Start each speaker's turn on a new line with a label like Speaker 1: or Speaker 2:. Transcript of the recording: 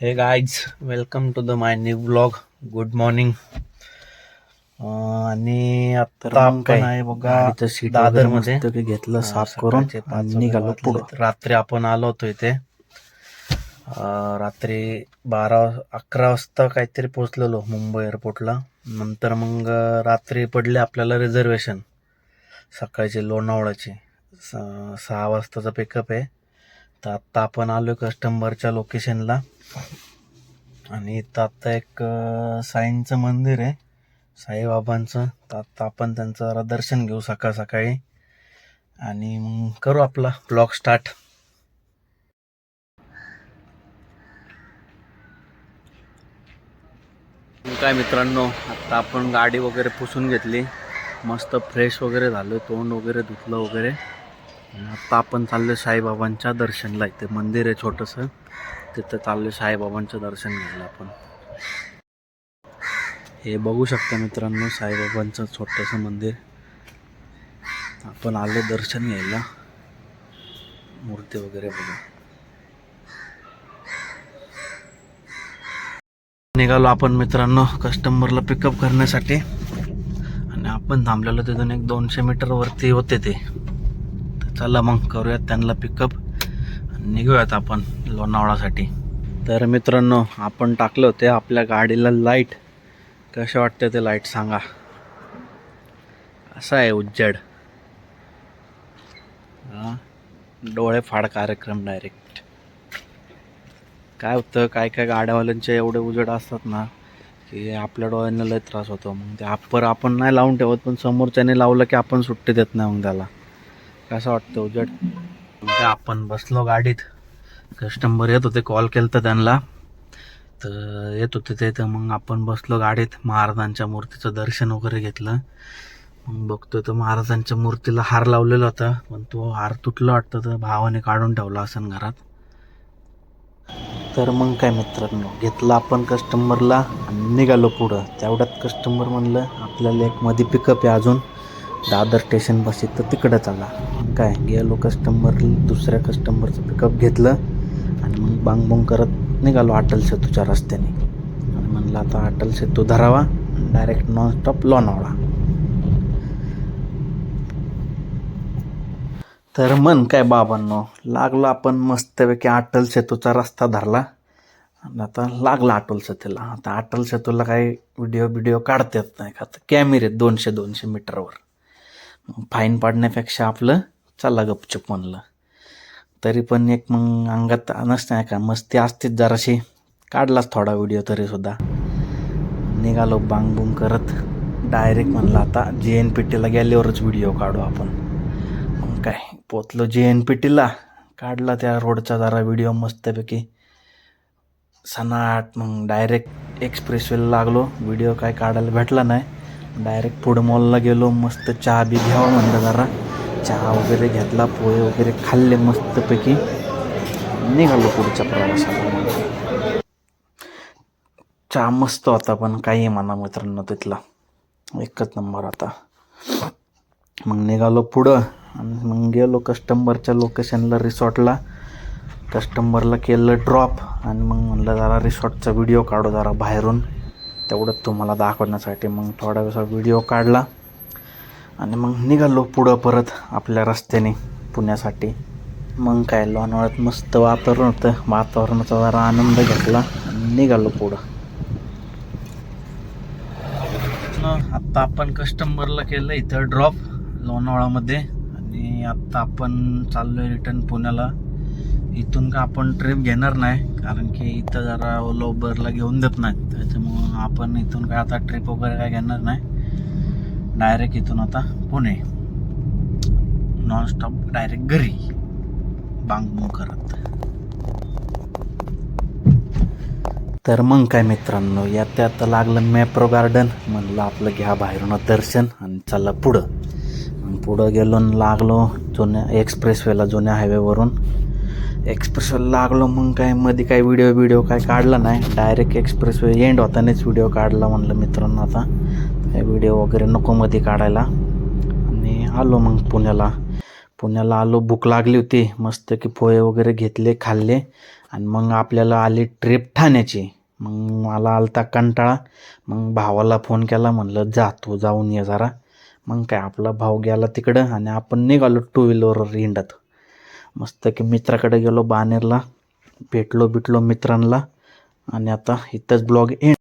Speaker 1: हे guys, welcome to the my new blog. Good morning. आणि आता आपण आहे बघा दादर मध्ये
Speaker 2: घेतलं साफ करून निघालो पुढं.
Speaker 1: रात्री आपण आलो होतो इथे. रात्री 11 वाजता काहीतरी पोहोचलेलो मुंबई एअरपोर्टला. नंतर मग रात्री पडले आपल्याला रिझर्वेशन सकाळची लोणावळ्याची. 6 वाजताचा पिकअप आहे. तर आत्ता आपण आलो कस्टमरच्या लोकेशनला. आणि इथं आता एक साईंचं मंदिर आहे, साईबाबांचं. तर आता आपण त्यांचं जरा दर्शन घेऊ सकाळ सकाळी आणि मग करू आपला ब्लॉग स्टार्ट. काय मित्रांनो, आता आपण गाडी वगैरे पुसून घेतली, मस्त फ्रेश वगैरे झालं, तोंड वगैरे धुतलं वगैरे. आणि आता आपण चाललो साईबाबांच्या दर्शनला. इथे मंदिर आहे छोटंसं, तिथं चाललो साईबाबांचं दर्शन घ्यायला आपण. हे बघू शकता मित्रांनो, साईबाबांचं छोटंसं मंदिर. आपण आलो दर्शन घ्यायला, मूर्ती वगैरे बघू. निघालो आपण मित्रांनो कस्टमरला पिकअप करण्यासाठी. आणि आपण थांबलेलो तिथून एक 200 मीटर वरती होते ते. तर चला मग करूयात त्यांना पिकअप आणि निघूयात आपण लोणावळ्यासाठी. तर मित्रांनो, आपण टाकले होते आपल्या गाडीला लाईट. कसे वाटते ते लाईट सांगा. असा आहे उज्जड, डोळे फाड कार्यक्रम डायरेक्ट. काय होतं, काय काय गाड्यावाल्यांचे एवढे उजेड असतात ना की आपल्या डोळ्यांना लय त्रास होतो. मग ते आपण नाही लावून ठेवत, पण समोरच्याने लावलं की आपण सुट्टी देत नाही मग त्याला. कसं वाटतं उजेड. मग आपण बसलो गाडीत, कस्टमर येत होते, कॉल केला तर त्यांना, तर येत होते ते. तर मग आपण बसलो गाडीत, महाराजांच्या मूर्तीचं दर्शन वगैरे घेतलं. मग बघतोय तर महाराजांच्या मूर्तीला हार लावलेला होता, पण तो हार तुटला वाटतं, तर भावाने काढून ठेवला असेल घरात. तर मग काय मित्रांनो, घेतलं आपण कस्टमरला आणि निघालो पुढं. तेवढ्यात कस्टमर म्हणलं आपल्याला एक मध्ये पिकअप आहे अजून दादर स्टेशन बस, तर तिकडं चला. काय गेलो दुसऱ्या कस्टमरचं पिकअप घेतलं आणि मग बांगबोंग करत निघालो अटल सेतूच्या रस्त्याने. आणि म्हणलं आता अटल सेतू धरावा, डायरेक्ट नॉनस्टॉप लोणावळा. तर मन काय बाबांनो, लागलो आपण मस्तपैकी अटल सेतूचा रस्ता धरला. आणि आता लागला अटल सेतूला. आता अटल सेतूला काही व्हिडिओ काढता येत नाही का, तर कॅमेरे 200 मीटरवर. फाईन पाडण्यापेक्षा आपलं चला गपचूप म्हणलं. तरी पण एक मग अंगात नसतं का, मस्ती असतेच जराशी. काढलाच थोडा व्हिडिओ तरी सुद्धा. निघालो बांगबुंग करत. डायरेक्ट म्हणलं आता JNPTला गेल्यावरच व्हिडिओ काढू आपण. मग काय पोचलो JNPTला, काढला त्या रोडचा जरा व्हिडिओ मस्तपैकी सनाट. मग डायरेक्ट एक्सप्रेसवेला लागलो. व्हिडिओ काय काढायला भेटला नाही. डायरेक्ट फूड मॉलला गेलो. मस्त चहा बी घ्यावं म्हणलं, जरा चहा वगैरे घेतला, पोहे वगैरे खाल्ले मस्तपैकी. निघालो पुढच्या प्रवासाला. चहा मस्त होता, पण काही म्हणा मित्रांनो तिथला एकच नंबर होता. मग निघालो पुढं आणि मग गेलो कस्टमरच्या लोकेशनला, रिसॉर्टला. कस्टमरला केलं ड्रॉप आणि मग म्हणलं जरा रिसॉर्टचा व्हिडिओ काढू जरा बाहेरून, तेवढंच तुम्हाला दाखवण्यासाठी. मग थोडा वेळा व्हिडिओ काढला आणि मग निघालो पुढं परत आपल्या रस्त्याने पुण्यासाठी. मग काय लोणावळ्यात मस्त वातावरण होतं, वातावरणाचा जरा आनंद घेतला आणि निघालो पुढं. आत्ता आपण कस्टमरला केलं इथं ड्रॉप लोणावळ्यामध्ये. आणि आत्ता आपण चाललो आहे रिटर्न पुण्याला. इथून का आपण ट्रिप घेणार नाही, कारण की इथं जरा ओला उबरला घेऊन देत नाहीत, त्याच्यामुळं आपण इथून काय आता ट्रिप वगैरे काय घेणार नाही. डायरेक्ट इथून आता पुणे, नॉनस्टॉप डायरेक्ट घरी बांगबुंग करत. तर मग काय मित्रांनो, यात आता लागलं मॅप्रो गार्डन. म्हणलं आपलं घ्या बाहेरून दर्शन आणि चला पुढं. पुढं गेलो आणि लागलो जुन्या एक्सप्रेसवेला, जुन्या हायवेवरून एक्सप्रेसवेला लागलो. मग काय मध्ये काय व्हिडिओ काय काढला नाही, डायरेक्ट एक्सप्रेसवे एंड होतानाच व्हिडिओ काढला. म्हणलं मित्रांनो आता काय व्हिडिओ वगैरे नको मध्ये काढायला. आणि आलो मग पुण्याला आलो. भूक लागली होती, मस्त की पोहे वगैरे घेतले, खाल्ले आणि मग आपल्याला आली ट्रिप ठाण्याची. मग मला आलता कंटाळा. मग भावाला फोन केला, म्हणलं जातो जाऊन ये जरा. मग काय आपला भाऊ गेला तिकडं आणि आपण निघालो 2 व्हीलरवर हिंडत. मस्त की मित्राकडे गेलो बाणेरला, भेटलो मित्रांना आणि आता इथंच ब्लॉग एंड.